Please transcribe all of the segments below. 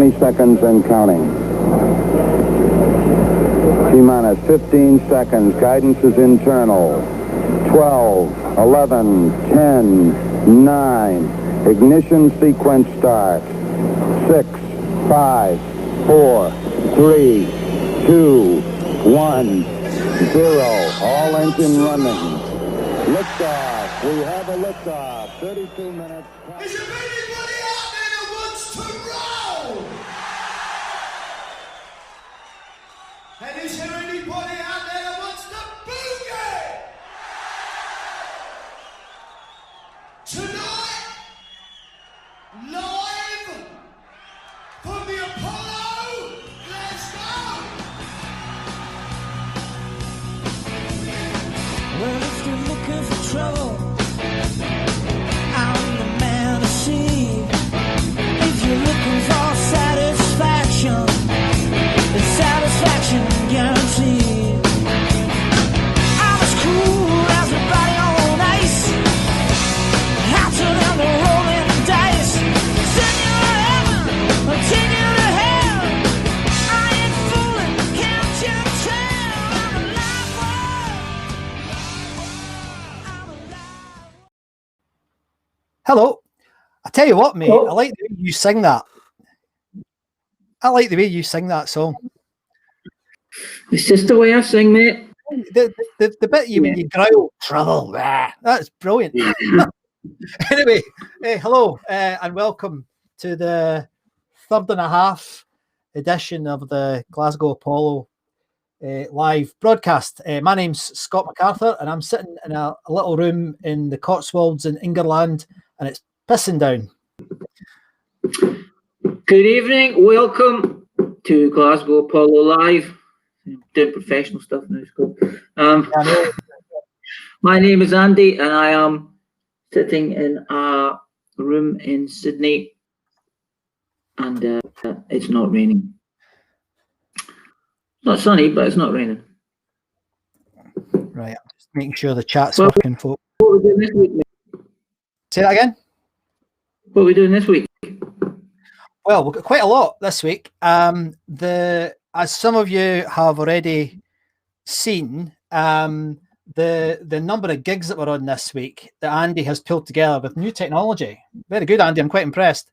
20 seconds and counting. T-minus 15 seconds. Guidance is internal. 12, 11, 10, 9. Ignition sequence starts. 6, 5, 4, 3, 2, 1, 0. All engine running. Liftoff. We have a liftoff. 32 minutes. Is there anybody out there that wants to roll? And is there anybody out there that wants to boogie? Tonight, live from the Apollo, Glasgow. Well, if you're looking for trouble, I'm the man to see. If you're looking for satisfaction, it's satisfaction guaranteed. I'm as cool as a body on ice, hotter than the rolling dice. Send you to heaven, or take you to hell. I ain't fooling, can't you tell? I'm alive. Hello. I tell you what, mate, I like the way you sing that. I like the way you sing that song. It's just the way I sing, mate. The bit you when you growl, trouble, that's brilliant. Anyway, hello and welcome to the third and a half edition of the Glasgow Apollo live broadcast. My name's Scott MacArthur and I'm sitting in a little room in the Cotswolds in Ingerland and it's pissing down. Good evening. Welcome to Glasgow Apollo Live. I'm doing professional stuff now, Scott. My name is Andy and I am sitting in a room in Sydney and it's not raining. It's not sunny, but it's not raining. Right, I'm just making sure the chat's working, folks. What are we doing this week, mate? Say that again? What are we doing this week? Well, we've got quite a lot this week. As some of you have already seen, the number of gigs that were on this week that Andy has pulled together with new technology. Very good, Andy. I'm quite impressed.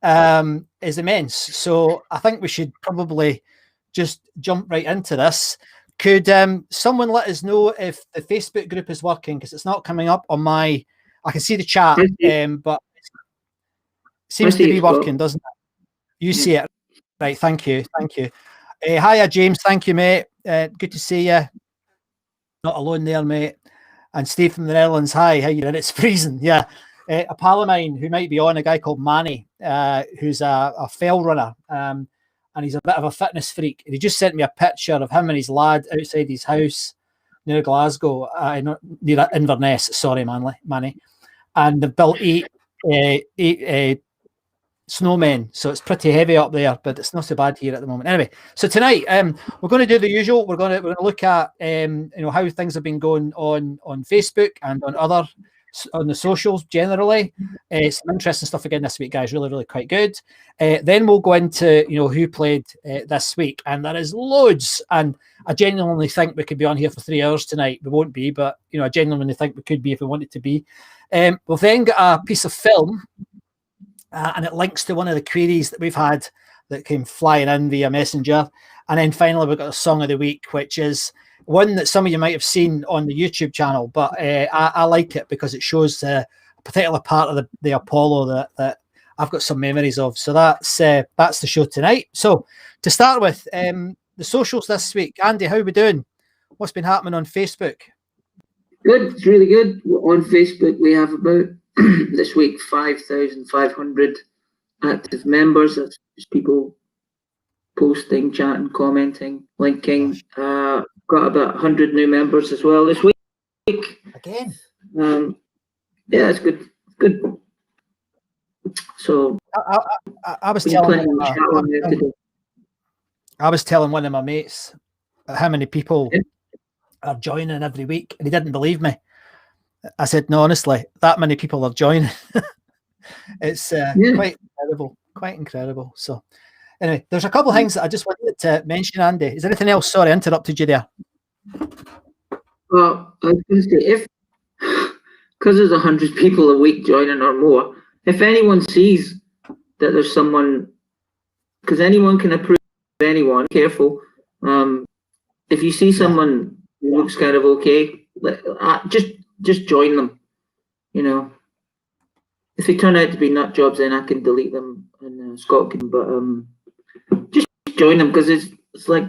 Is immense. So I think we should probably just jump right into this. Could someone let us know if the Facebook group is working? Because it's not coming up on my. I can see the chat, but it seems to be working, doesn't it? You see it, right? Thank you. Hiya, James. Thank you, mate. Good to see you. Not alone there, mate. And Steve from the Netherlands. Hi, how you doing? It's freezing. Yeah. A pal of mine who might be on, a guy called Manny, who's a fell runner, and he's a bit of a fitness freak. And he just sent me a picture of him and his lad outside his house near Glasgow, near Inverness. Sorry, Manny. And they've built eight snowmen, so it's pretty heavy up there, but it's not so bad here at the moment. Anyway, so tonight we're going to do the usual. We're going to look at how things have been going on Facebook and on the socials generally. Some interesting stuff again this week, guys. Really quite good. Then we'll go into who played this week, and there is loads. And I genuinely think we could be on here for 3 hours tonight. We won't be, but I genuinely think we could be if we wanted to be. We'll then get a piece of film, and it links to one of the queries that we've had that came flying in via Messenger. And then finally, we've got a song of the week, which is one that some of you might have seen on the YouTube channel, but I like it because it shows a particular part of the Apollo that I've got some memories of. So that's the show tonight. So to start with, the socials this week. Andy, how are we doing? What's been happening on Facebook? Good. It's really good. On Facebook, we have about this week 5,500 active members. That's just people posting, chatting, commenting, linking. Got about 100 new members as well this week. Again? Yeah, it's good. Good. So I was telling one of my mates how many people are joining every week, and he didn't believe me. I said, no, honestly, that many people are joining. It's quite quite incredible. So anyway, there's a couple of things that I just wanted to mention, Andy. Is there anything else? Sorry, I interrupted you there. Well, I was going to say, if, because there's 100 people a week joining or more, if anyone sees that there's someone, because anyone can approve anyone, careful. If you see someone who looks kind of okay, just join them. You know, if they turn out to be nut jobs, then I can delete them and Scott can. But just join them, because it's like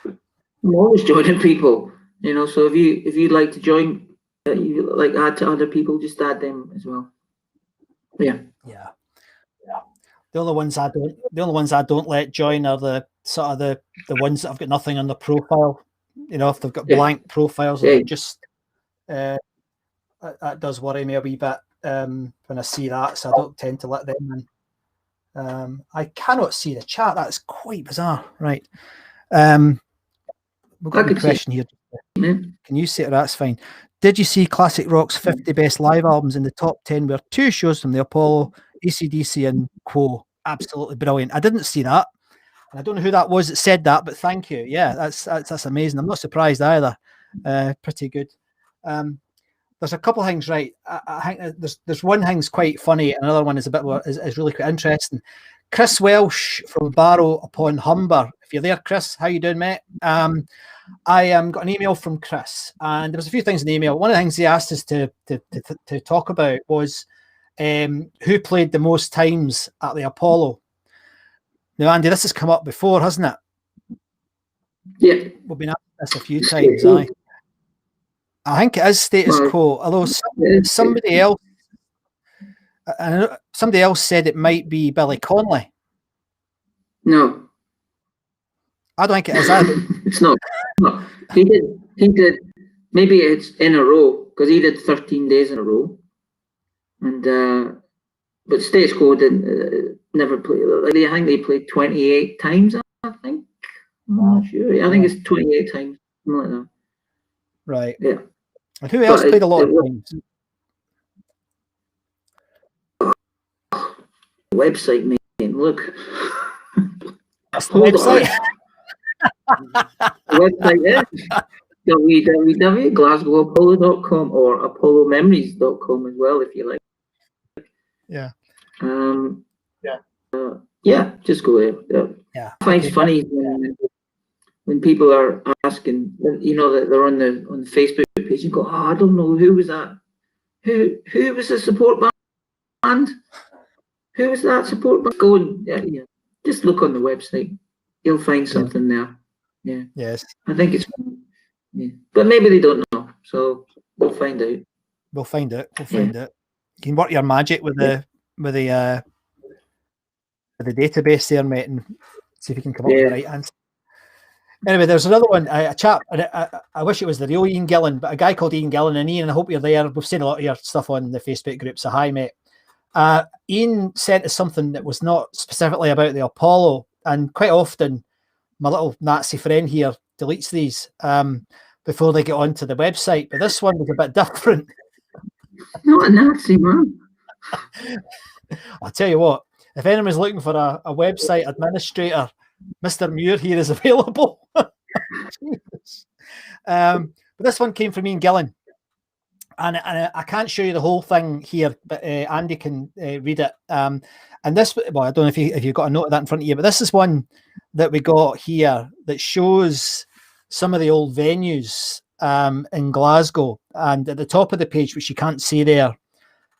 I'm always joining people. You know, so if you'd like to join, you like add to other people, just add them as well. Yeah. The only ones I don't let join are the sort of the ones that have got nothing on the profile. You know, if they've got blank profiles, or just that does worry me a wee bit when I see that. So I don't tend to let them in. I cannot see the chat. That's quite bizarre. Right. We've got a question here. Can you see it? That's fine. Did you see Classic Rock's 50 best live albums? In the top 10 were 2 shows from the Apollo, AC/DC, and Quo. Absolutely brilliant. I didn't see that. And I don't know who that was that said that, but thank you. Yeah, that's amazing. I'm not surprised either. Pretty good. There's a couple of things, right? I think there's one thing's quite funny, and another one is is really quite interesting. Chris Welsh from Barrow upon Humber. If you're there, Chris, how you doing, mate? I got an email from Chris, and there was a few things in the email. One of the things he asked us to talk about was who played the most times at the Apollo. Now, Andy, this has come up before, hasn't it? Yeah. We've been at this a few times. I think it is status quo, although somebody else said it might be Billy Connolly. No. I don't think it is either. It's not. No. He did. Maybe it's in a row, because he did 13 days in a row, and but Status Quo didn't never play. I think they played 28 times. I think. I'm not sure. I think it's 28 times, something like that. Right. Yeah. And who else played a lot of times? Website, man. Look. That's the website. Website is www.glasgowapollo.com or apollomemories.com as well, if you like. Yeah. Just go there. Yeah. I find it funny when people are asking, you know, that they're on the Facebook page and go, I don't know, who was that? Who was the support band? Who was that support band? Go and just look on the website. You'll find something there. Yeah. Yes. I think it's but maybe they don't know. So we'll find out. We'll find out. You can work your magic with the database there, mate, and see if you can come up with the right answer. Anyway, there's another one, a chap, and I wish it was the real Ian Gillan, but a guy called Ian Gillan. And Ian, I hope you're there. We've seen a lot of your stuff on the Facebook group, so hi, mate. Ian sent us something that was not specifically about the Apollo, and quite often my little Nazi friend here deletes these before they get onto the website, but this one was a bit different. Not a Nazi, man. I'll tell you what, if anyone's looking for a website administrator, Mr. Muir here is available. But this one came from Ian Gillan, and I can't show you the whole thing here, but Andy can read it. And this, well, I don't know if you've got a note of that in front of you, but this is one that we got here that shows some of the old venues in Glasgow. And at the top of the page, which you can't see there,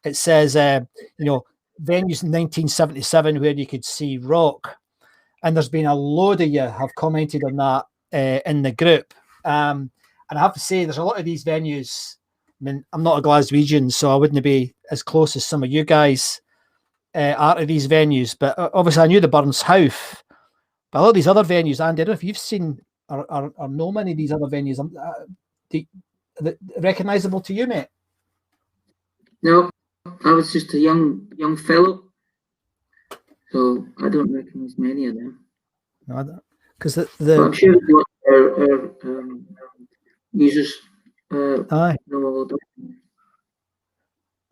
it says, venues in 1977 where you could see rock. And there's been a load of you have commented on that in the group. And I have to say, there's a lot of these venues. I mean, I'm not a Glaswegian, so I wouldn't be as close as some of you guys are to these venues. But obviously, I knew the Burns House. But a lot of these other venues, Andy, I don't know if you've seen or know many of these other venues. Recognisable to you, mate? No, I was just a young fellow. So I don't recognise many of them. No, because I'm sure our users know all of them.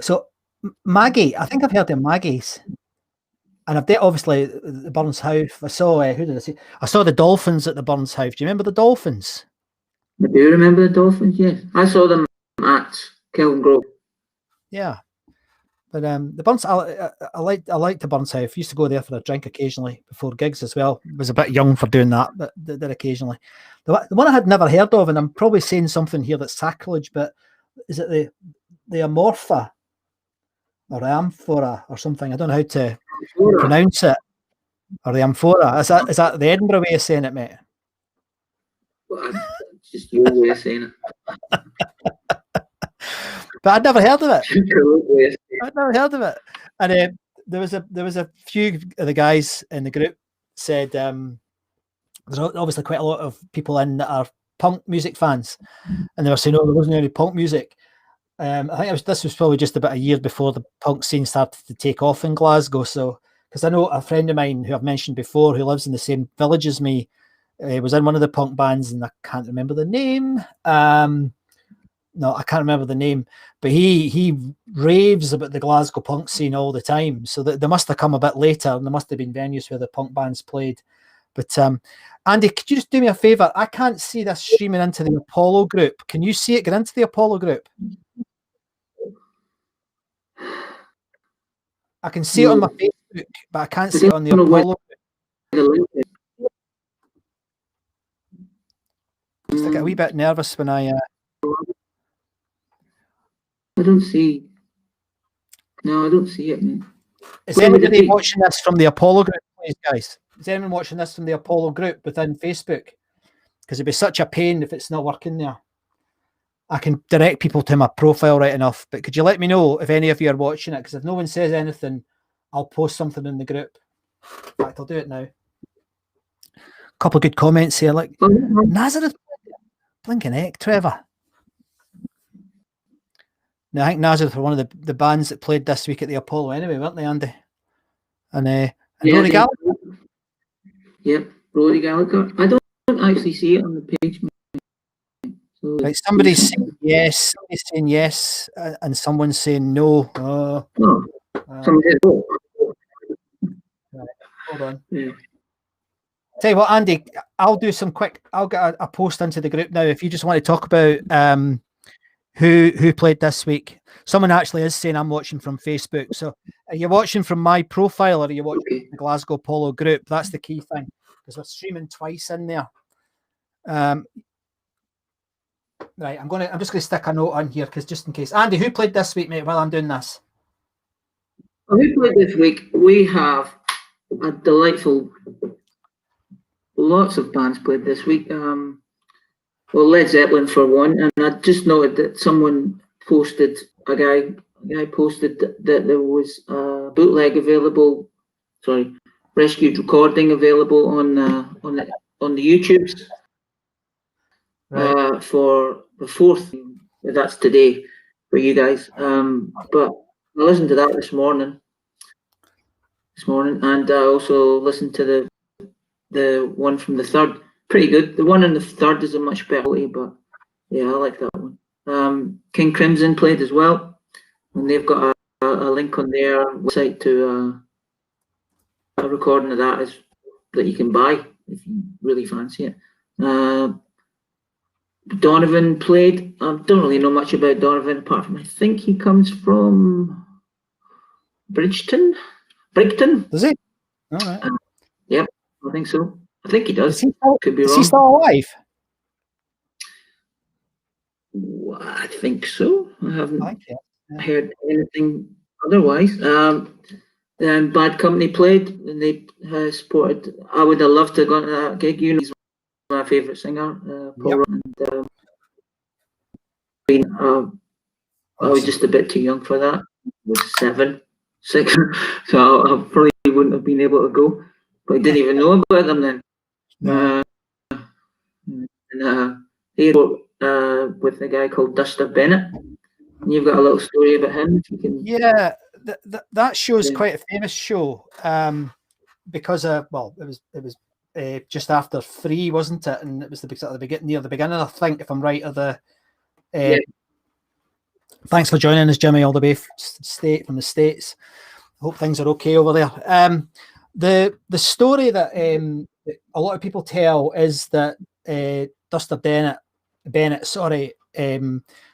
So Maggie, I think I've heard of Maggie's. And I've obviously the Burns House. I saw who did I see? I saw the Dolphins at the Burns House. Do you remember the Dolphins? I do remember the Dolphins. Yes, I saw them at Kelvin Grove. Yeah, but the Burns, I liked the Burns House. I used to go there for a drink occasionally before gigs as well. I was a bit young for doing that, but did occasionally. The one I had never heard of, and I'm probably saying something here that's sacrilege, but is it the Amorpha or the Amphora or something? I don't know how to pronounce it. Or the Amphora. Is that the Edinburgh way of saying it, mate? Well, it's just your way of saying it. But I'd never heard of it. Your way of saying it. I'd never heard of it. And there was a few of the guys in the group said there's obviously quite a lot of people in that are punk music fans, and they were saying, "Oh, there wasn't any punk music." I think this was probably just about a year before the punk scene started to take off in Glasgow. So, because I know a friend of mine who I've mentioned before, who lives in the same village as me, was in one of the punk bands, and I can't remember the name. No, I can't remember the name, but he raves about the Glasgow punk scene all the time. So they must have come a bit later, and there must have been venues where the punk bands played. But Andy, could you just do me a favour? I can't see this streaming into the Apollo group. Can you see it get into the Apollo group? I can see it on my Facebook, but I can't see it on the Apollo group. I get a wee bit nervous when I don't see. No, I don't see it, man. Is anybody watching this from the Apollo group, please, guys? Is anyone watching this from the Apollo group within Facebook? Because it'd be such a pain if it's not working there. I can direct people to my profile right enough, but could you let me know if any of you are watching it? Because if no one says anything, I'll post something in the group. In fact, I'll do it now. A couple of good comments here, like Nazareth, blinking heck, Trevor. Now, I think Nazareth were one of the bands that played this week at the Apollo anyway, weren't they, Andy? And Rory Gallagher. Yep, Rory Gallagher. I don't actually see it on the page. So right, somebody's saying yes, somebody's saying yes, and someone's saying no. Somebody said no. Right, hold on. Yeah. Tell you what, Andy, I'll do some quick. I'll get a post into the group now. If you just want to talk about who played this week. Someone actually is saying I'm watching from Facebook. So are you watching from my profile or are you watching the Glasgow Apollo group? That's the key thing, because we're streaming twice in there. Right, I'm just gonna stick a note on here because just in case. Andy, who played this week, mate, while I'm doing this? Who played this week? We have a delightful lots of bands played this week. Well, Led Zeppelin for one, and I just noted that someone posted, a guy posted that there was a bootleg available, rescued recording available on the YouTubes for the 4th. That's today for you guys. But I listened to that this morning, and I also listened to the one from the 3rd. Pretty good. The one in the 3rd is a much better quality, but yeah, I like that one. King Crimson played as well, and they've got a link on their website to a recording of that that you can buy if you really fancy it. Donovan played. I don't really know much about Donovan apart from I think he comes from Brigton. Does he? All right. Yep, I think so. I think he does. Could be wrong. Is he still alive? Well, I think so. I haven't heard anything otherwise. Then Bad Company played, and they supported. I would have loved to have gone to that gig. You know, he's my favourite singer, Paul. Yep. And I was just a bit too young for that. I was 7, 6, so I probably wouldn't have been able to go. But I didn't even know about them then. He wrote with a guy called Duster Bennett. And you've got a little story about him. If you can. Yeah, that show is quite a famous show because it was just after 3, wasn't it? And it was near the beginning, I think, if I'm right, of the. Thanks for joining us, Jimmy, all the way from the States. Hope things are okay over there. The story that a lot of people tell is that Duster Bennett,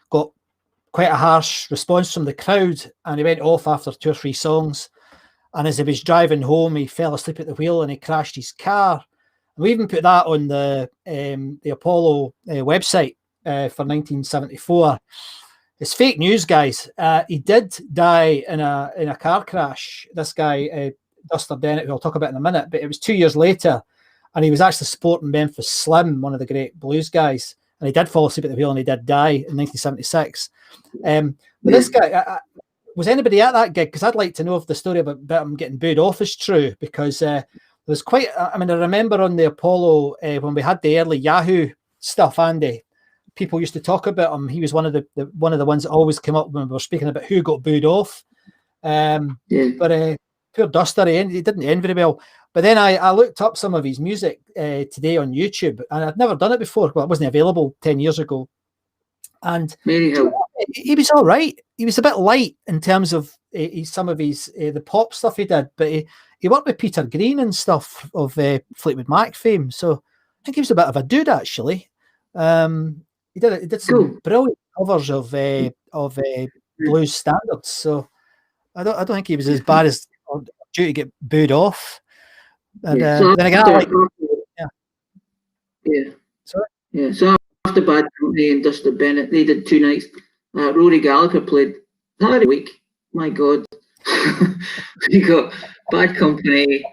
got quite a harsh response from the crowd, and he went off after 2 or 3 songs. And as he was driving home, he fell asleep at the wheel and he crashed his car. And we even put that on the Apollo website for 1974. It's fake news, guys. He did die in a car crash. This guy, Duster Bennett, who I'll talk about in a minute, but it was 2 years later, and he was actually supporting Memphis Slim, one of the great blues guys, and he did fall asleep at the wheel and he did die in 1976. But this guy, was anybody at that gig? Because I'd like to know if the story about him getting booed off is true, because there was quite, I remember on the Apollo, when we had the early Yahoo stuff, Andy, people used to talk about him. He was one of the ones that always came up when we were speaking about who got booed off. But poor Duster, he didn't end very well. But then I looked up some of his music today on YouTube, and I'd never done it before. Well, it wasn't available 10 years ago. And he was all right. He was a bit light in terms of some of his the pop stuff he did, but he worked with Peter Green and stuff of Fleetwood Mac fame. So I think he was a bit of a dude, actually. He did some brilliant covers of blues standards. So I don't think he was as bad as due to get booed off. And then again, So after Bad Company and Duster Bennett, they did 2 nights. Rory Gallagher played that week. My God, we got Bad Company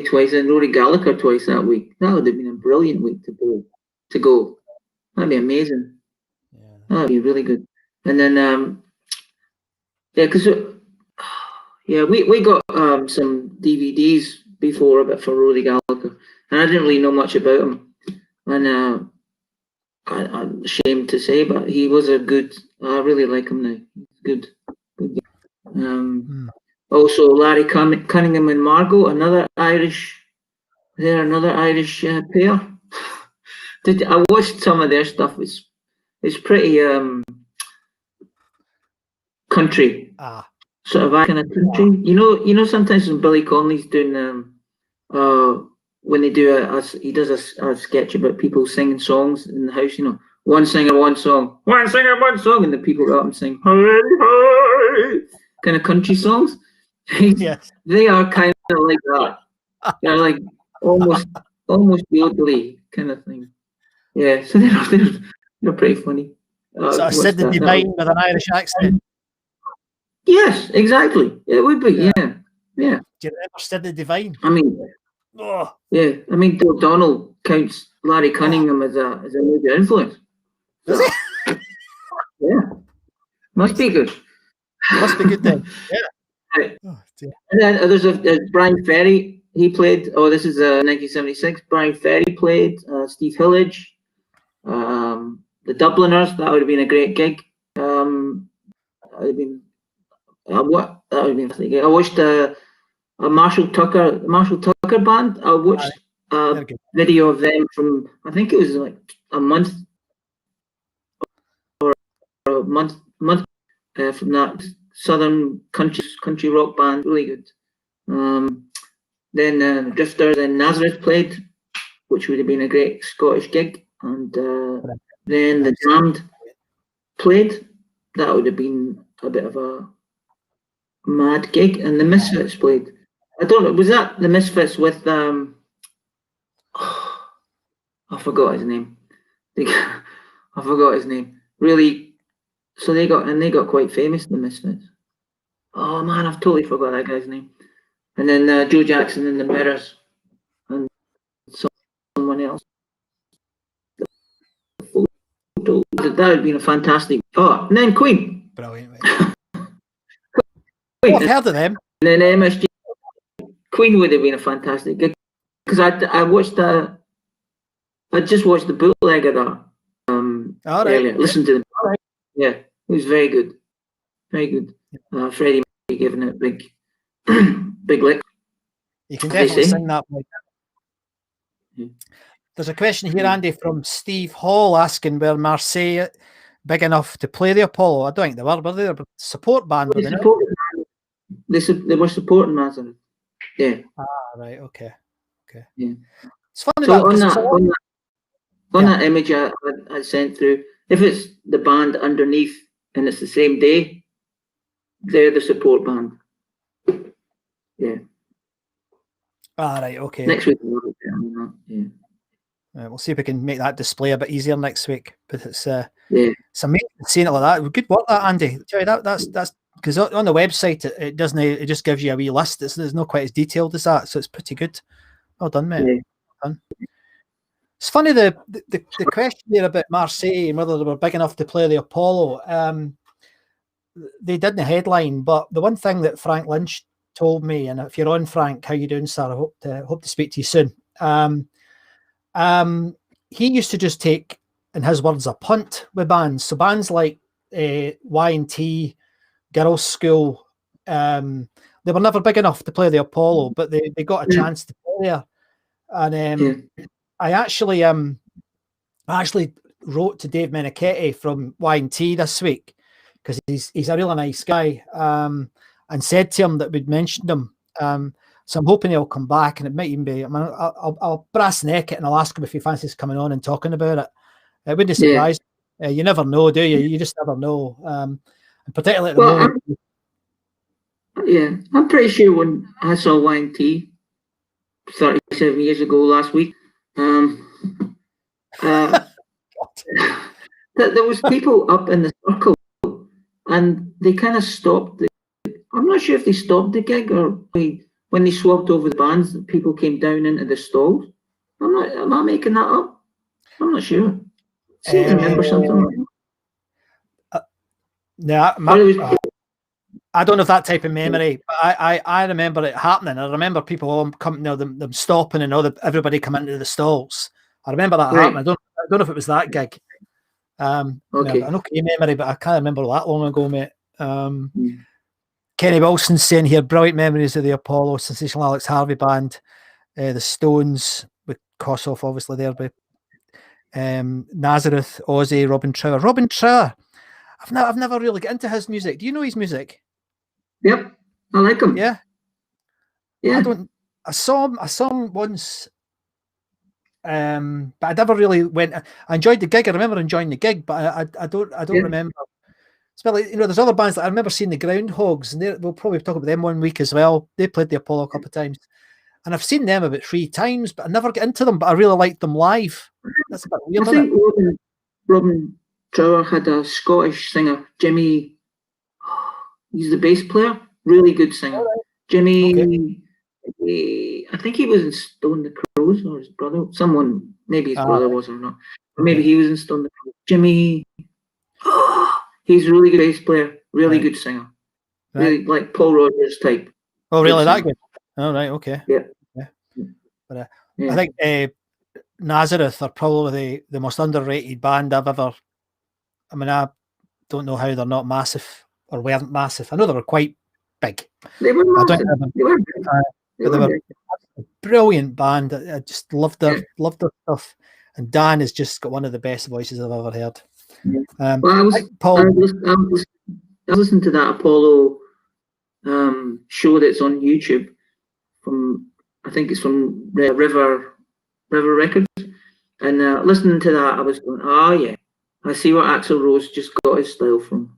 twice, and Rory Gallagher twice that week. That would have been a brilliant week to go. That'd be amazing. Yeah. That'd be really good. And then we got some DVDs before, but for Rory Gallagher, and I didn't really know much about him. And I'm ashamed to say, but he was a good. I really like him now. Good. Also, Larry Cunningham and Margot, another Irish. They're another Irish pair. I watched some of their stuff. It's pretty country, sort of kind of country. You know, sometimes when Billy Connolly's doing when they do he does a sketch about people singing songs in the house. One singer, one song, one singer, one song, and the people go up and sing hey, hey, kind of country songs. Yes, they are kind of like that. They're like almost yodely kind of thing. Yeah, so they're pretty funny. So I said the Divine with an Irish accent. Yes, exactly. It would be. Yeah. Do you remember Sid the Divine? Yeah. Bill O'Donnell counts Larry Cunningham as a major influence. So, does he? Yeah. Must be good. Must be good then. Yeah. Right. And then there's Brian Ferry. He played. This is 1976. Brian Ferry played. Steve Hillage. The Dubliners. That would have been a great gig. That would have been. That would have been a gig. I watched a Marshall Tucker band. I watched a video of them from, I think it was like a month from that southern country rock band. Really good. Then the Drifters and Nazareth played, which would have been a great Scottish gig. And then the Damned played. That would have been a bit of a mad gig. And the Misfits played. I don't know, was that the Misfits with I forgot his name. I forgot his name. Really, so they got quite famous, the Misfits. Oh man, I've totally forgot that guy's name. And then Joe Jackson and the Mirrors and someone else. That would have been a fantastic. And then Queen. Brilliant. Queen. I've heard of them. And then MSG. Queen would have been a fantastic gig because I just watched the bootleg of that earlier. Listen to them. Yeah, it was very good, very good. Freddie giving it big lick. You can definitely sing that. There's a question here, Andy, from Steve Hall asking, were Marseille big enough to play the Apollo? I don't think they were they? A support band, were they not? they were supporting Nazareth. Yeah. Ah, right. Okay. Yeah. It's funny So that on because that on Yeah. that image I sent through, if it's the band underneath and it's the same day, they're the support band. Yeah. Right. Okay. Next week we'll look at that. Yeah. We'll see if we can make that display a bit easier next week. But it's Yeah. amazing seeing it like that. Good work, that Andy. Tell you that's because on the website it doesn't. It just gives you a wee list. It's not quite as detailed as that, so it's pretty good. Well done, mate. Yeah. Well done. It's funny the question there about Marseille and whether they were big enough to play the Apollo. They didn't headline, but the one thing that Frank Lynch told me, and if you're on, Frank, how you doing, sir? I hope to speak to you soon. He used to just take, in his words, a punt with bands. So bands like Y&T, Girls' School, they were never big enough to play the Apollo, but they got a chance to play there. And I actually wrote to Dave Meniketti from Y&T this week because he's a really nice guy, and said to him that we'd mentioned him. So I'm hoping he'll come back, and it might even be. I mean, I'll brass neck it and I'll ask him if he fancies coming on and talking about it. It wouldn't surprise me. You never know, do you? You just never know. And particularly at the moment. I'm pretty sure when I saw Y&T 37 years ago last week, there was people up in the circle, and they kind of stopped. I'm not sure if they stopped the gig or when they swapped over the bands, people came down into the stalls. Am I making that up? I'm not sure. I seem to remember something like that. I don't have that type of memory, but I remember it happening. I remember people all coming, them stopping and everybody coming into the stalls. I remember that happening. I don't know if it was that gig. Okay. I know your memory, but I can't remember that long ago, mate. Kenny Wilson's saying here, brilliant memories of the Apollo, sensational Alex Harvey band, the Stones with Kossoff obviously there, but Nazareth, Ozzy, Robin Trower. Robin Trower, I've never really got into his music. Do you know his music? Yep, I like him. Yeah. I saw him once, but I never really went. I enjoyed the gig. I remember enjoying the gig, but I don't remember. Especially, there's other bands that I remember seeing, the Groundhogs, and we'll probably talk about them one week as well. They played the Apollo a couple of times, and I've seen them about 3 times, but I never get into them. But I really liked them live. That's a bit weird. I think Robin Trower had a Scottish singer, Jimmy. He's the bass player, really good singer. Jimmy, I think he was in Stone the Crows, or his brother. Someone, maybe his brother was or not. Or maybe he was in Stone the Crows. Jimmy. He's a really good bass player, really good singer. Really like Paul Rodgers type. Oh, really? That good? Oh, right, okay. Yeah. But I think Nazareth are probably the most underrated band I've ever. I mean, I don't know how they're not massive or weren't massive. I know they were quite big. They were massive. They were big. They were a brilliant band. I just loved their stuff. And Dan has just got one of the best voices I've ever heard. I was listening to that Apollo show that's on YouTube I think it's from River Records, and listening to that I was going, I see where Axl Rose just got his style from.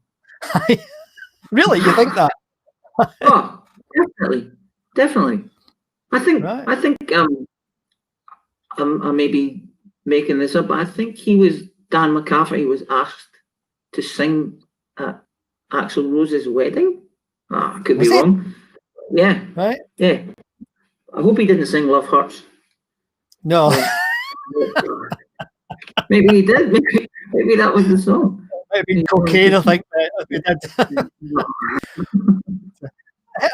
Really? You think that? Oh, definitely. I think I may be making this up, but I think Dan McCafferty was asked to sing at Axl Rose's wedding. I could be wrong. Yeah. Right? Yeah. I hope he didn't sing Love Hurts. No. Maybe he did. Maybe that was the song. Maybe cocaine, I think.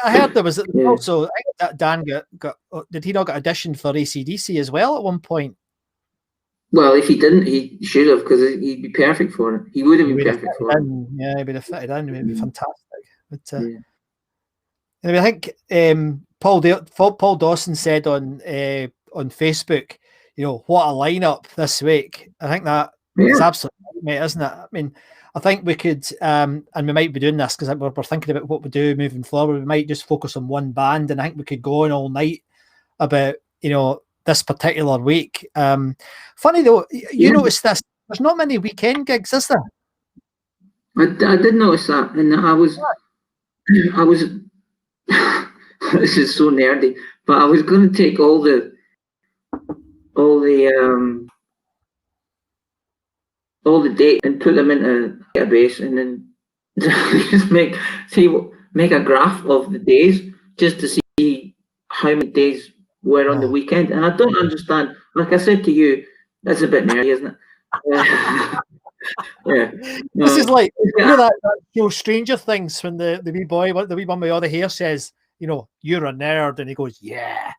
I heard there was also, I think that Dan got did he not get auditioned for AC/DC as well at one point? Well, if he didn't, he should have, because he'd be perfect for it. He would have been perfect for it. Yeah, he'd have fitted in. It'd be fantastic. But anyway, I think Paul Dawson said on Facebook, what a lineup this week. I think that is absolutely, mate, isn't it? I mean, I think we could, and we might be doing this because we're thinking about what we do moving forward. We might just focus on one band, and I think we could go on all night about, this particular week. Funny though, you notice this. There's not many weekend gigs, is there? I did notice that, and I was this is so nerdy, but I was going to take all the dates and put them into a database, and then just make a graph of the days just to see how many days were on the weekend. And I don't understand. Like I said to you, that's a bit nerdy, isn't it? Yeah. This is like, that show Stranger Things, when the wee boy, the wee one with all the hair says, you're a nerd, and he goes, yeah.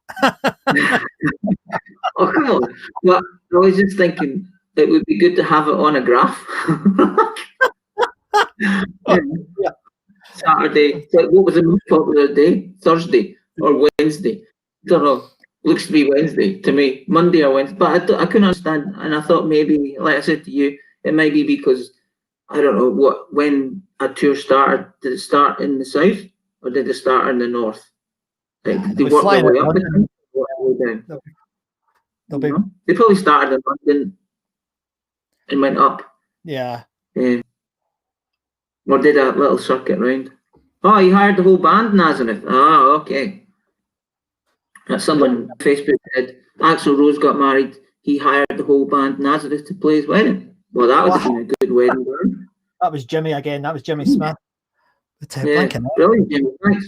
Oh, come on. Well, I was just thinking it would be good to have it on a graph. Yeah. Saturday. What was the most popular day? Thursday or Wednesday? Don't know. Looks to be Wednesday to me. Monday or Wednesday. But I couldn't understand, and I thought maybe, like I said to you, it might be because I don't know when a tour started. Did it start in the south or did it start in the north? Like, did they work their way up and work their way down? They probably started in London and went up. Yeah. Or did a little circuit round. Oh, you hired the whole band, Nazareth. Oh, okay. Someone on Facebook said Axl Rose got married. He hired the whole band Nazareth to play his wedding. Well, that would have been a good wedding band. That was Jimmy again. That was Jimmy Smith. Brilliant, Jimmy. Thanks.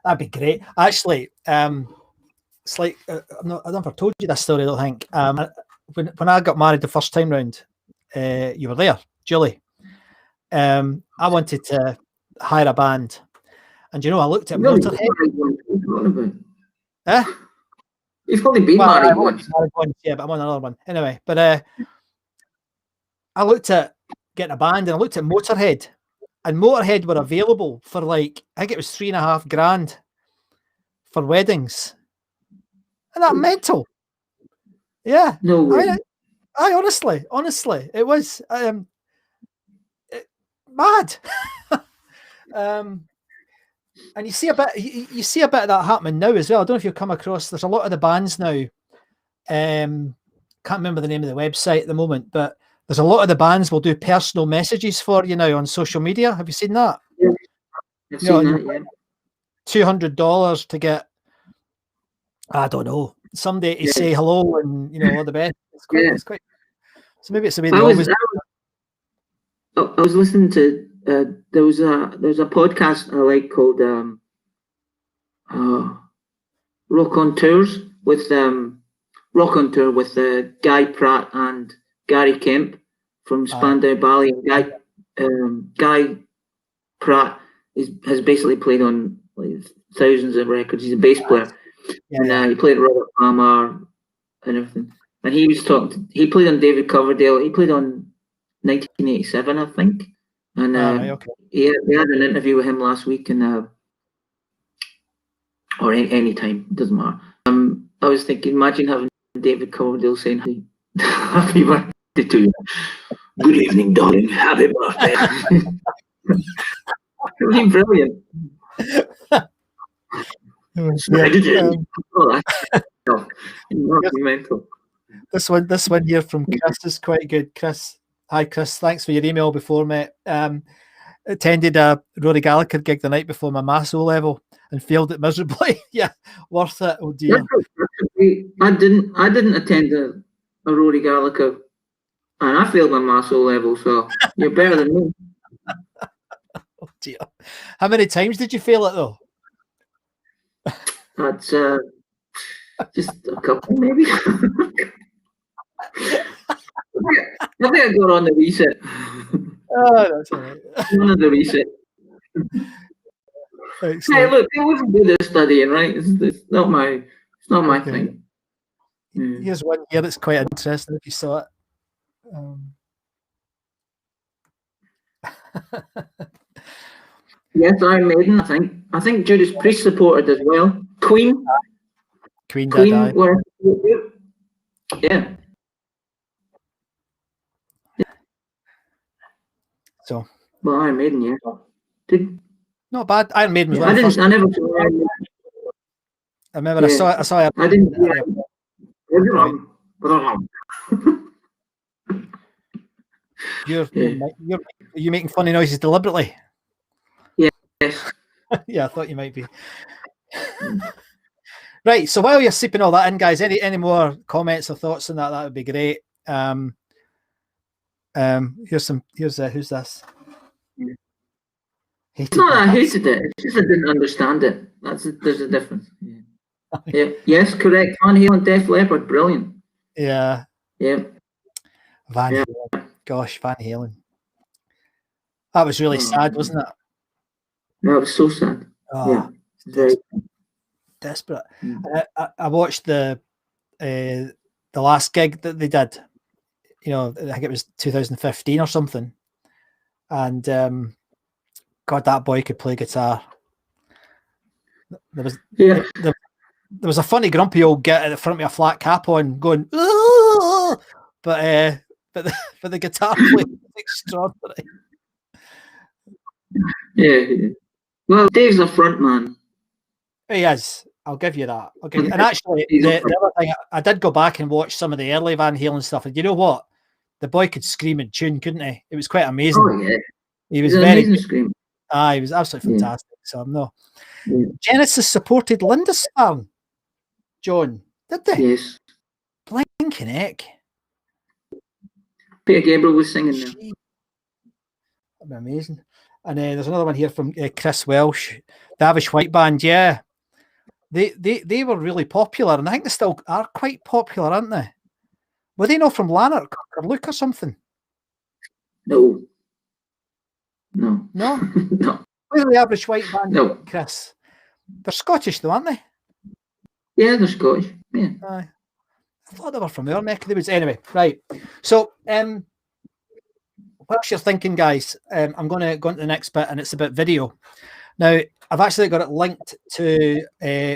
That'd be great. Actually, it's like I never told you this story, I don't think. When I got married the first time round, you were there, Julie. I wanted to hire a band, and I looked at Motorhead. You've probably been married once. Yeah, but I'm on another one anyway. But I looked at getting a band, and I looked at Motorhead, and Motorhead were available for I think it was $3,500 for weddings. Isn't that mental? Yeah. No way. I honestly, it was mad. And you see a bit of that happening now as well. I don't know if you've come across. There's a lot of the bands now. Can't remember the name of the website at the moment, but there's a lot of the bands will do personal messages for you now on social media. Have you seen that? Yeah, I've seen that. Yeah. $200 to get, I don't know, somebody to say hello and all the best. It's quite. So maybe it's the way they always. I was listening to there was a podcast I like called Rock on Tour with Guy Pratt and Gary Kemp from Spandau Ballet. And Guy Pratt has basically played on thousands of records. He's a bass player, and he played Robert Palmer and everything. And he was talking. He played on David Coverdale. He played on 1987, I think. And we had an interview with him last week, and or any time, it doesn't matter. I was thinking, imagine having David Coverdale saying happy birthday to you. Good evening, darling. Happy birthday. It was brilliant. Mental. This one here from Chris is quite good. Chris, hi Chris, thanks for your email before, mate. Attended a Rory Gallagher gig the night before my Mass O level and failed it miserably. Yeah, worth it. Oh dear. I didn't attend a Rory Gallagher, and I failed my Mass O level. So you're better than me. Oh dear. How many times did you fail it though? That's just a couple, maybe. I think I got on the reset. Oh, that's all right. On the reset. Hey, look, it wasn't good at studying, right? It's not my thing. Here's one here that's quite interesting if you saw it. Yes, Iron Maiden. I think Judas Priest supported as well. Queen were, yeah. So, well, Iron Maiden, yeah. not bad. Iron Maiden was Yeah, one of the first. I never saw Iron Maiden. I remember I saw it. I didn't see Iron Maiden. You're making funny noises deliberately. Yes. Yeah, I thought you might be. Right. So while you're sipping all that in, guys, any more comments or thoughts on that? That would be great. Here's who's this? It's not that I hated it. It's just I didn't understand it. There's a difference. Yeah. Yes, correct. Van Halen, Def Leppard, brilliant. Yeah. Yeah. Van Halen. Gosh, Van Halen. That was really sad, wasn't it? No, it was so sad. Yeah. Very desperate. I watched the last gig that they did. You know, I think it was 2015 or something. And God, that boy could play guitar. There was a funny grumpy old git at the front with a flat cap on, going, "Ooh!" but the guitar play was extraordinary. Yeah. Well, Dave's a front man. He is. I'll give you that. And actually, the other thing, I did go back and watch some of the early Van Halen stuff, and you know what? The boy could scream in tune, couldn't he? It was quite amazing. Oh yeah, he was very amazing scream. He was absolutely fantastic. So no. Genesis supported Lindisfarne, John, did they? Yes. Blinking heck. Peter Gabriel was singing there. That'd be amazing. And there's another one here from Chris Welsh, Davish White Band. Yeah, they were really popular, and I think they still are quite popular, aren't they? Were they not from Lanark or Luke or something? No. No. No. Where's the average white band? No. Chris. They're Scottish though, aren't they? Yeah, they're Scottish. Yeah. I thought they were from our neck of the woods. Anyway, right. So whilst you're thinking, guys, I'm going to go into the next bit, and it's about video. Now, I've actually got it linked to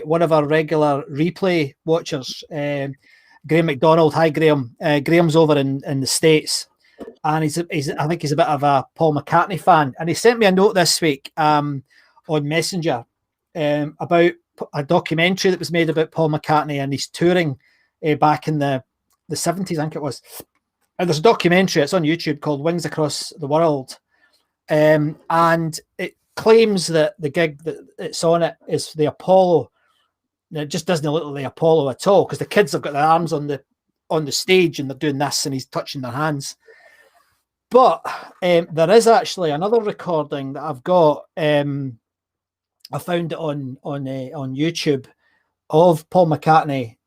one of our regular replay watchers, Graham McDonald. Hi, Graham. Graham's over in the States, and he's I think he's a bit of a Paul McCartney fan, and he sent me a note this week on Messenger about a documentary that was made about Paul McCartney and his touring back in the 70s, I think it was. And there's a documentary, it's on YouTube, called Wings Across the World. And it claims that the gig that it's on it is the Apollo. And it just doesn't look like the Apollo at all, because the kids have got their arms on the stage and they're doing this and he's touching their hands. But there is actually another recording that I've got. I found it on YouTube of Paul McCartney.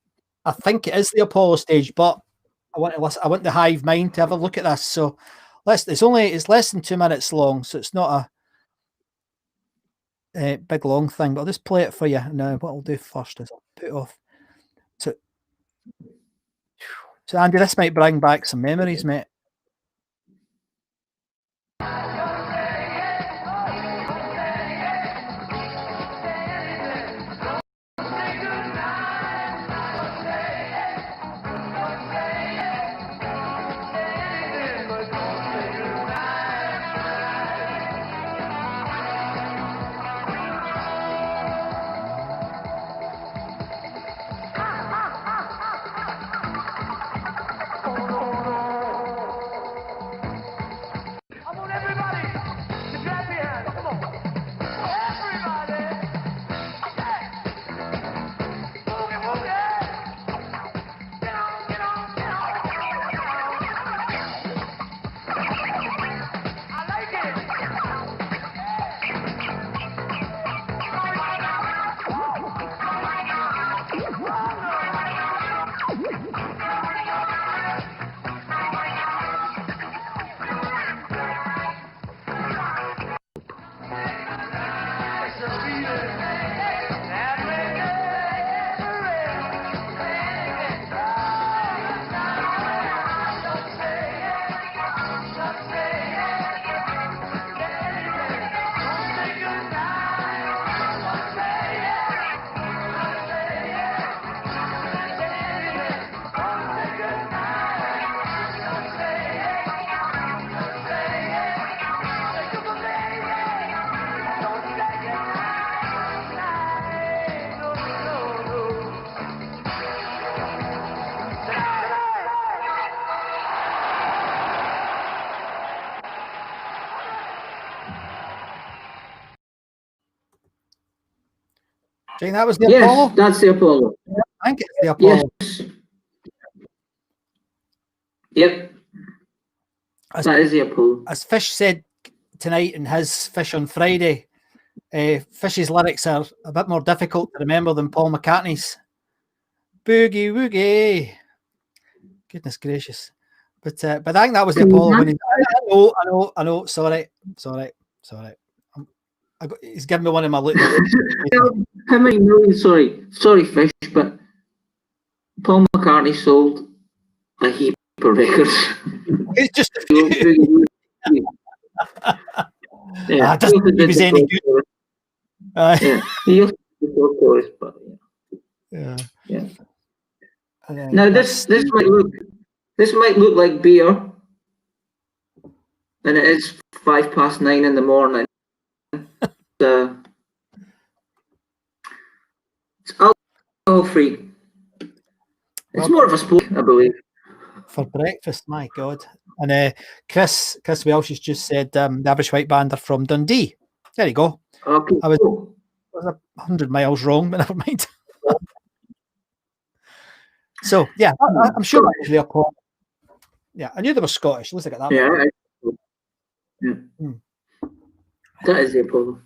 I think it is the Apollo stage, but I want the hive mind to have a look at this. So it's less than 2 minutes long, so it's not a big long thing. But I'll just play it for you now. What I'll do first is I'll put it off. So Andy, this might bring back some memories, mate. I want everybody Do you think that was the Yes, Apollo? that's the Apollo. I think it's the Apollo. Yes. Yep. As, That is the Apollo. as Fish said tonight in his Fish on Friday, Fish's lyrics are a bit more difficult to remember than Paul McCartney's. Boogie woogie. Goodness gracious. But I think that was the Apollo when I know. Sorry. He's giving me one of my little. How many million? Sorry, Fish, but Paul McCartney sold a heap of records. It's just yeah, doesn't he was any good. Yeah, he also did the chorus, but yeah. Now this might look like beer, and it is 9:05 in the morning. It's alcohol free. It's more of a sport, I believe. For breakfast, my God. And Chris Welsh has just said the Average White Band are from Dundee. There you go. Okay. I was 100 miles wrong, but never mind. So yeah, I'm sure that was the Apollo. Yeah, I knew they were Scottish. Let's look at that. Yeah. That is the Apollo.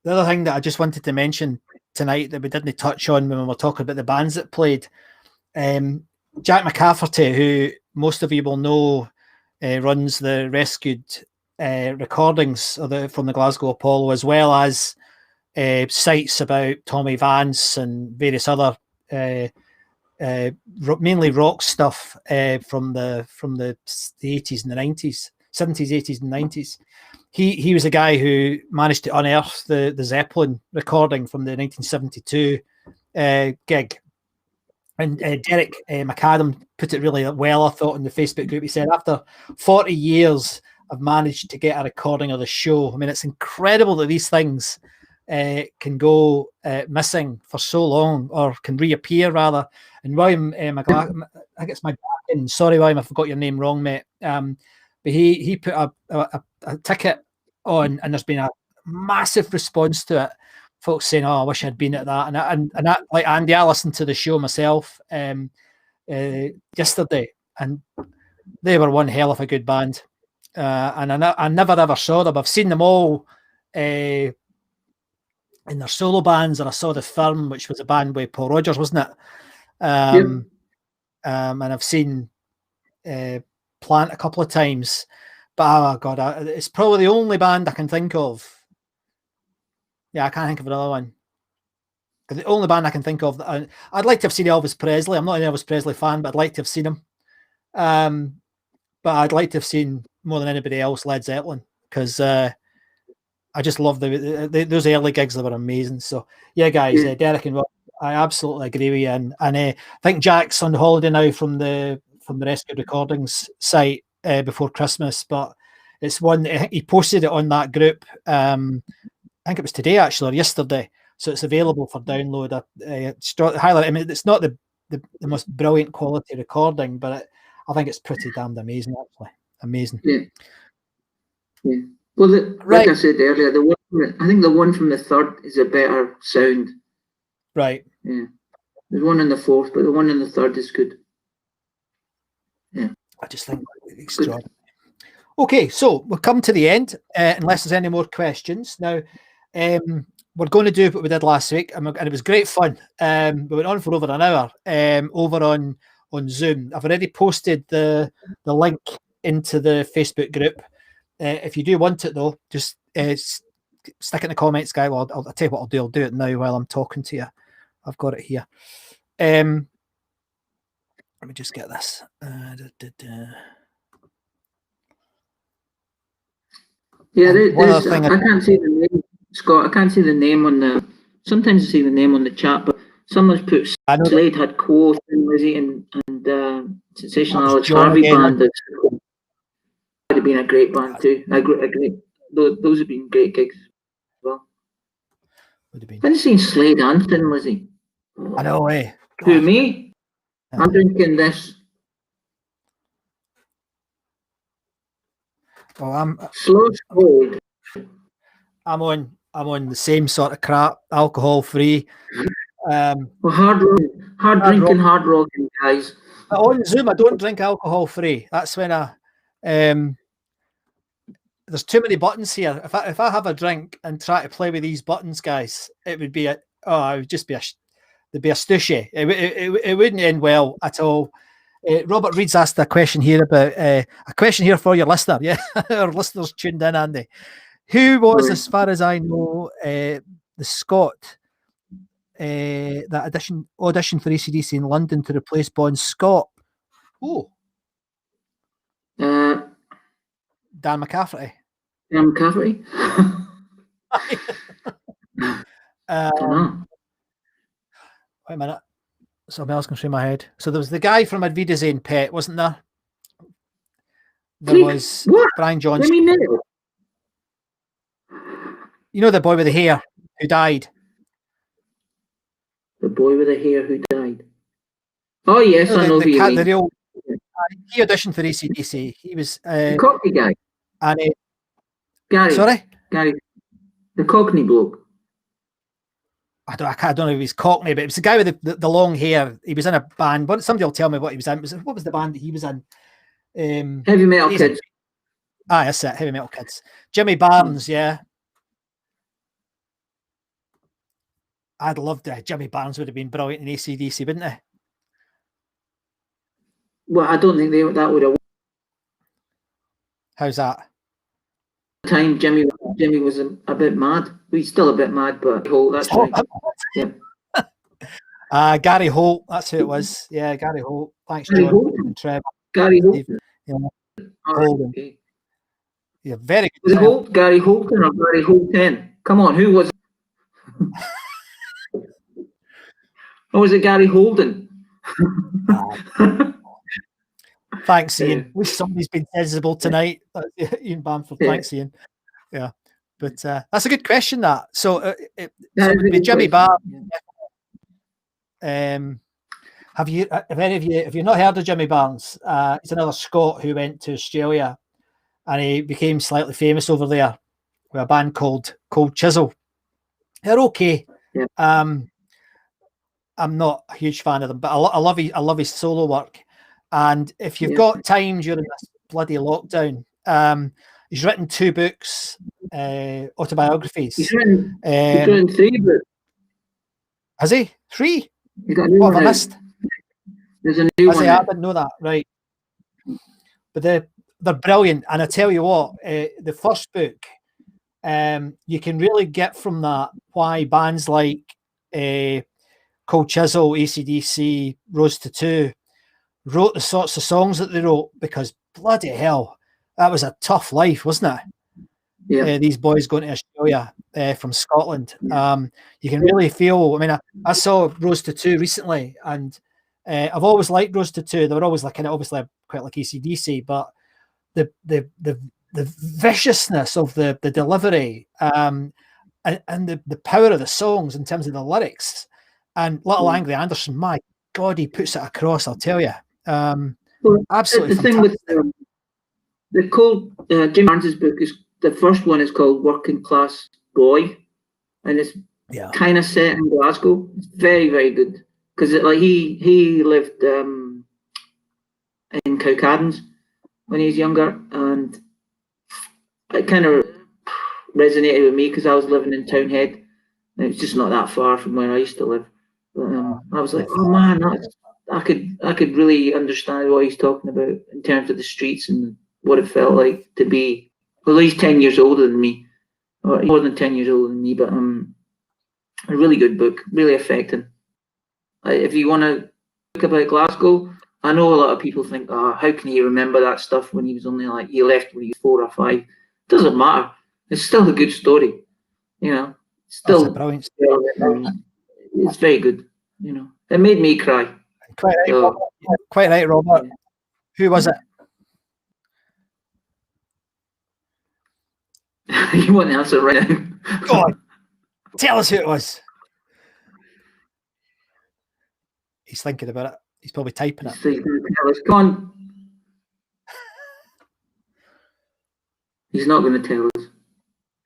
The other thing that I just wanted to mention tonight that we didn't touch on when we were talking about the bands that played, Jack McCafferty, who most of you will know, runs the Rescued recordings from the Glasgow Apollo, as well as sites about Tommy Vance and various other mainly rock stuff from the 80s and the 90s, 70s, 80s and 90s. He was a guy who managed to unearth the Zeppelin recording from the 1972 gig. And Derek McAdam put it really well, I thought, in the Facebook group. He said, after 40 years, I've managed to get a recording of the show. I mean, it's incredible that these things can go missing for so long, or can reappear, rather. And William McGlaughlin, I think it's McGlaughlin. Sorry, William, I forgot your name wrong, mate. But he put a ticket on, and there's been a massive response to it. Folks saying, "Oh, I wish I'd been at that," and that, like Andy, I listened to the show myself yesterday, and they were one hell of a good band. And I never ever saw them. I've seen them all in their solo bands, and I saw the Firm, which was a band with Paul Rodgers, wasn't it? And I've seen Plant a couple of times, but oh God, it's probably the only band I can think of. Yeah, I can't think of another one. The only band I can think of, I'd like to have seen Elvis Presley. I'm not an Elvis Presley fan, but I'd like to have seen him. But I'd like to have seen, more than anybody else, Led Zeppelin, because I just love those early gigs. They were amazing. So yeah, guys, Derek and Rob, I absolutely agree with you. And I think Jack's on holiday now from the Rescued Recordings site before Christmas, but it's one he posted it on that group. I think it was today, actually, or yesterday. So it's available for download. Highlight. I mean, it's not the most brilliant quality recording, but I think it's pretty damned amazing, actually. Amazing. Yeah. Well, like I said earlier, I think the one from the third is a better sound. Right. Yeah. There's one in the fourth, but the one in the third is good. Yeah. I just think it's extraordinary. Okay, so we'll come to the end, unless there's any more questions. Now, we're going to do what we did last week, and it was great fun. We went on for over an hour over on Zoom. I've already posted the link into the Facebook group. If you do want it, though, just stick it in the comments, guy. Well, I'll tell you what I'll do. I'll do it now while I'm talking to you. I've got it here. Let me just get this. Yeah, I can't see the name, Scott. I can't see the name on the. Sometimes I see the name on the chat, but someone's put Slade had quote and Lizzie and Sensational Alex Harvey band. That would have been a great band too. I agree. Those have been great gigs as well. Would have been. I've seen Slade and Thin Lizzy. I know, eh? Who, me? I'm drinking this. Oh, Slow Slade. I'm on I'm on the same sort of crap, alcohol free. Well, hard drinking, hard rocking, guys. On Zoom, I don't drink alcohol free. That's when there's too many buttons here. If I have a drink and try to play with these buttons, guys, it would be it would just be there'd be a stushy. It wouldn't end well at all. Robert Reed's asked a question here about a question here for your listener. Yeah, our listeners tuned in, Andy. Who was, as far as I know, the Scot that auditioned for AC/DC in London to replace Bon Scott? Oh, Dan McCafferty. Dan McCafferty. Wait a minute. Something else going through my head. So there was the guy from Advidazane Pet, wasn't there? There was what? Brian Johnson. Let me know. You know the boy with the hair who died? The boy with the hair who died. Oh, yes, I know who you mean. He auditioned for AC/DC. He was... the Cockney guy. And Gary. Sorry? Gary. The Cockney bloke. I don't know if he's Cockney, but it was the guy with the long hair. He was in a band. Somebody will tell me what he was in. What was the band that he was in? Heavy Metal Kids. That's it. Heavy Metal Kids. Jimmy Barnes, yeah. I'd loved it. Jimmy Barnes would have been brilliant in AC/DC, wouldn't he? Well, I don't think that would have. How's that? Time Jimmy was a bit mad. He's still a bit mad, but that's right. Yeah. Gary Holt, that's who it was. Yeah, Gary Holt. Thanks, John. And Trevor. Gary Holt. Yeah. Holden. Okay. Yeah, very good. Was it Holt, Gary Holton or Gary Holten? Come on, who was it? Or was it Gary Holden? Thanks, Ian. Wish somebody's been sensible tonight. Ian Bamford. Yeah. Thanks, Ian. Yeah, but that's a good question. That so it would be Jimmy Barnes. Have any of you not heard of Jimmy Barnes? He's another Scot who went to Australia, and he became slightly famous over there with a band called Cold Chisel. They're okay. Yeah. I'm not a huge fan of them, but I love his solo work. And if you've got time during this bloody lockdown, he's written 2 books, autobiographies. He's written 3 books. Has he? 3? What have I missed? There's a new one. I didn't know that. Right. But they're brilliant. And I tell you what, the first book, you can really get from that why bands like Cold Chisel, AC/DC, Rose Tattoo wrote the sorts of songs that they wrote, because bloody hell, that was a tough life, wasn't it? Yeah. These boys going to Australia from Scotland. You can really feel. I mean, I saw Rose Tattoo recently, and I've always liked Rose Tattoo. They were always like kind of obviously quite like AC/DC, but the viciousness of the delivery and the power of the songs in terms of the lyrics, and Little Angry Anderson, my God, he puts it across. I'll tell you, absolutely. The thing with the Cold Jim Barnes's book is the first one is called Working Class Boy, and it's kind of set in Glasgow. It's very, very good, because he lived in Cowcaddens when he was younger, and it kind of resonated with me because I was living in Townhead, and it's just not that far from where I used to live. But I was like, oh man, I could really understand what he's talking about in terms of the streets and what it felt like to be. Well, he's 10 years older than me, or more than 10 years older than me, but a really good book, really affecting. If you want to talk about Glasgow, I know a lot of people think, oh, how can he remember that stuff when he was only he left when he was 4 or 5? It doesn't matter. It's still a good story, you know. Still, that's a brilliant story. It's very good, you know. It made me cry. Quite right, Robert. Quite right, Robert. Yeah. Who was it? You want to answer right now? Go on. Tell us who it was. He's thinking about it. He's probably typing it. Come on. He's not going to tell us.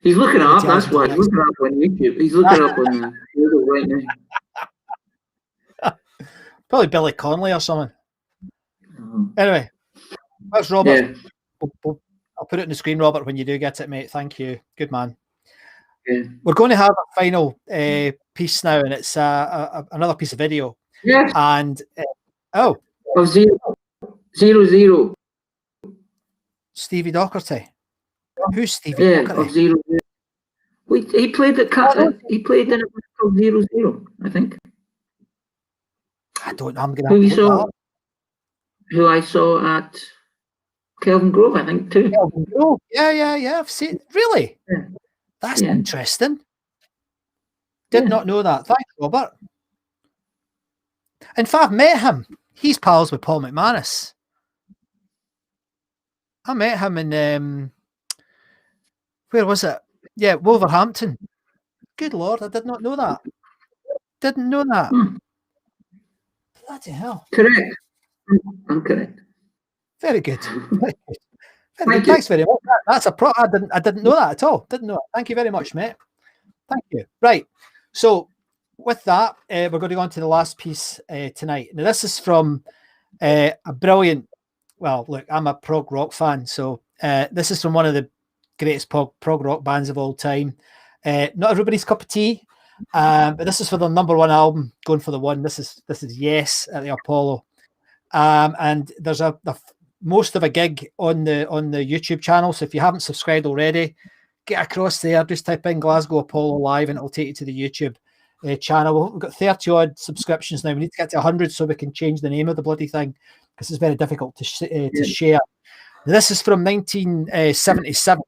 He's looking it up. Tell us That's why he's looking it up on YouTube. He's looking it up on the Google right now. Probably Billy Connolly or something. Oh. Anyway, that's Robert. Yeah. I'll put it on the screen, Robert, when you do get it, mate. Thank you. Good man. Yeah. We're going to have a final piece now, and it's another piece of video. Yes. And Of 0-0. Stevie Docherty. Who's Stevie Yeah, Docherty? of 0-0. He played at he played in a place called 0-0, I think. I don't know. I'm going to have to look that up. Who I saw at Kelvin Grove, I think, too. Kelvin Grove. Yeah. I've seen. Really? Yeah. That's interesting. Did not know that. Thanks, Robert. In fact, I've met him. He's pals with Paul McManus. I met him in where was it? Yeah, Wolverhampton. Good Lord, I did not know that. Didn't know that. Bloody hell. Correct. I'm correct. Very good. Very good. Very good. Thanks very much. That's a pro. I didn't know that at all. Didn't know it. Thank you very much, mate. Thank you. Right. So with that, we're going to go on to the last piece tonight. Now, this is from a brilliant. Well, look, I'm a prog rock fan, so this is from one of the greatest prog rock bands of all time. Not everybody's cup of tea, but this is for the #1 album, Going for the One. This is Yes at the Apollo, and there's most of a gig on the YouTube channel. So if you haven't subscribed already, get across there. Just type in Glasgow Apollo Live, and it'll take you to the YouTube channel. We've got 30 odd subscriptions now. We need to get to 100 so we can change the name of the bloody thing, because it's very difficult to share. This is from 1977,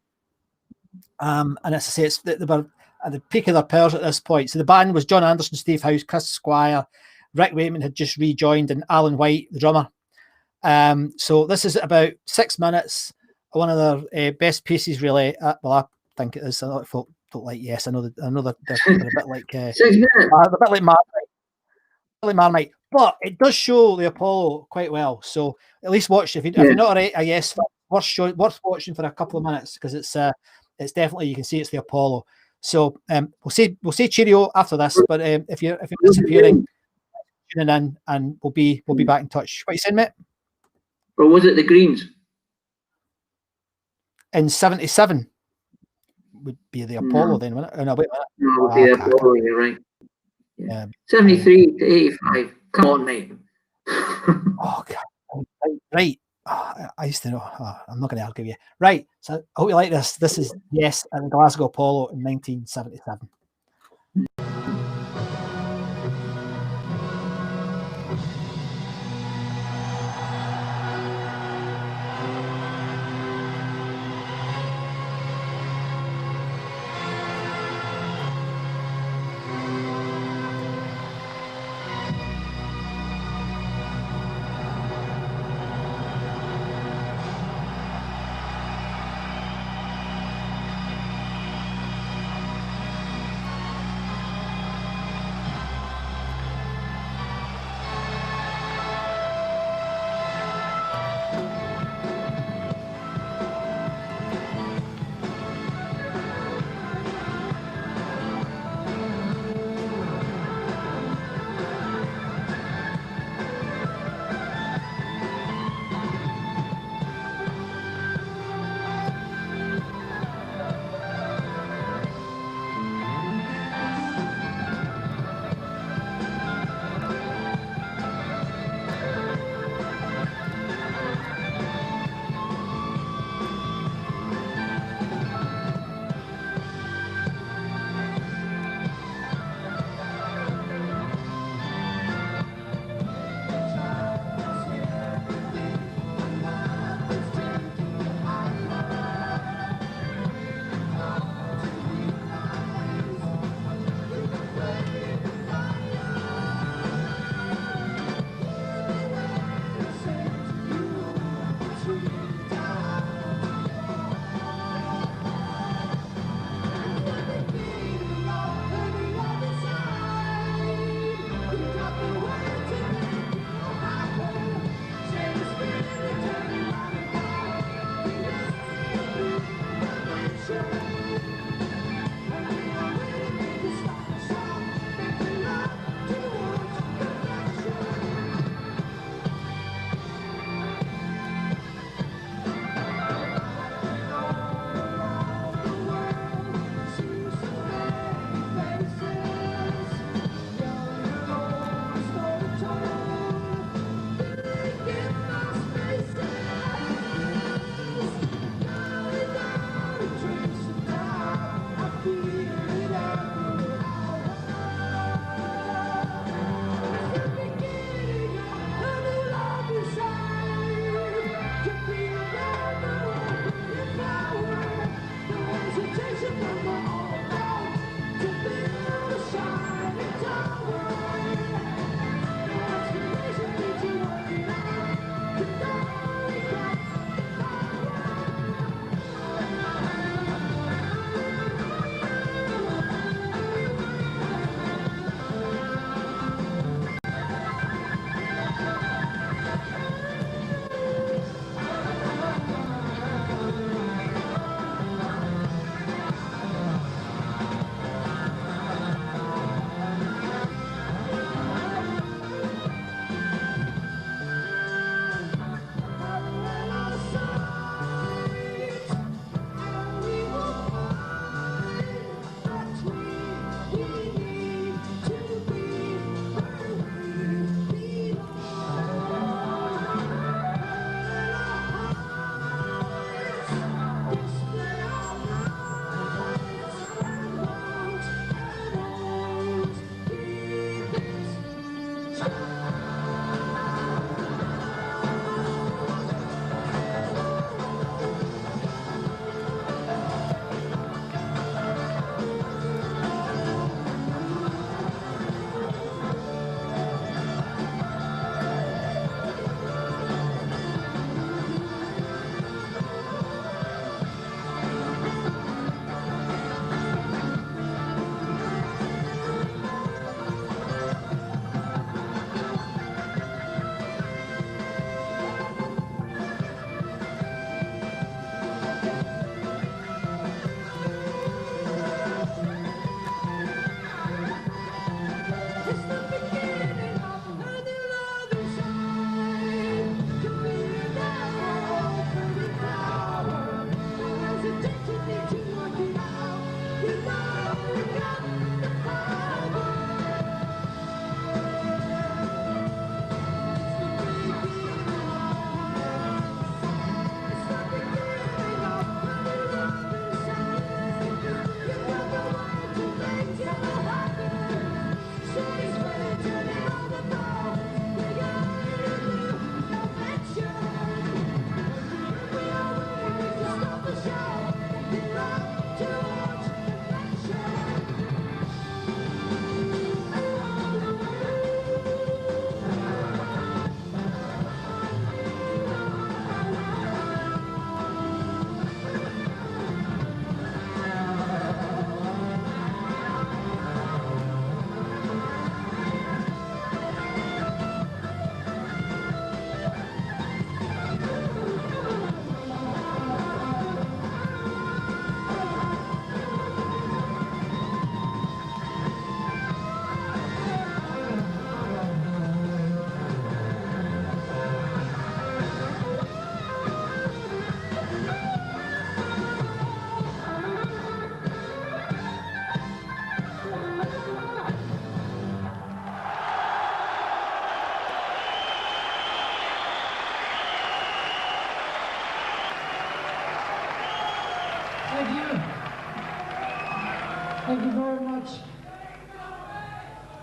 and as I say, it's they were at the peak of their powers at this point. So the band was John Anderson, Steve Howe, Chris Squire, Rick Wakeman had just rejoined, and Alan White, the drummer. So this is about 6 minutes. One of their best pieces, really. Well, I think it is. A lot of folk don't like Yes. I know they're a bit like 6 minutes. a bit like Marmite, but it does show the Apollo quite well. So at least watch if you're not a Yes fan, worth watching for a couple of minutes, because it's definitely, you can see it's the Apollo. So we'll say cheerio after this. But if you're disappearing, tuning in, and we'll be back in touch. What you saying, mate? Or was it the Greens? In 77 would be the Apollo then, wouldn't it? Oh, no, wait a minute. No, it would be the Apollo, you're right. Yeah. 73 to 85. Come on, mate. Oh, God. Right. Oh, I used to know. Oh, I'm not going to argue with you. Right. So I hope you like this. This is Yes at the Glasgow Apollo in 1977.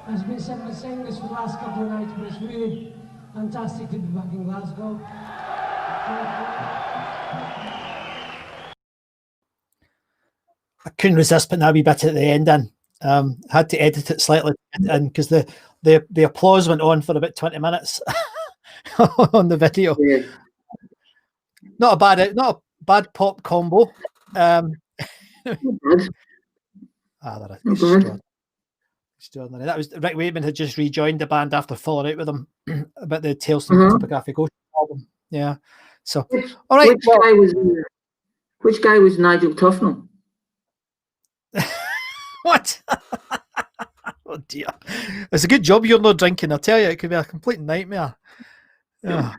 As we said, been saying this for the last couple of nights, but it's really fantastic to be back in Glasgow. I couldn't resist putting that wee bit at the end in. Had to edit it slightly because the applause went on for about 20 minutes on the video. Yeah. Not a bad pop combo. Not bad. Extraordinary. That was Rick Wakeman had just rejoined the band after falling out with them about the Tales from the Topographic Ocean album. Yeah. So, all right. Which guy was Nigel Tufnell? What? Oh dear. It's a good job you're not drinking. I tell you, it could be a complete nightmare. Oh.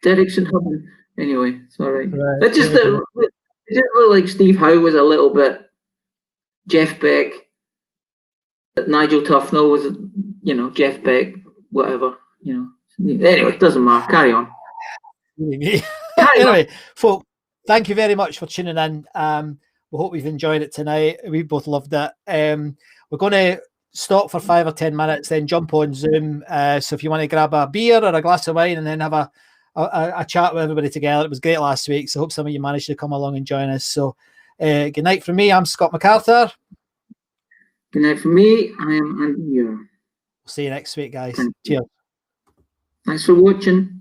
Derrickson Hubman. Anyway, it's all right. It just didn't look like Steve Howe was a little bit Jeff Beck. Nigel Tufnell was, Jeff Beck, whatever, Anyway, it doesn't matter. Carry on. Anyway, folks, thank you very much for tuning in. We hope you've enjoyed it tonight. We both loved it. We're going to stop for 5 or 10 minutes, then jump on Zoom. So if you want to grab a beer or a glass of wine and then have a chat with everybody together. It was great last week. So I hope some of you managed to come along and join us. So good night from me. I'm Scott MacArthur. Good night from me. I am Andy Muir. We'll see you next week, guys. Cheers. Thanks for watching.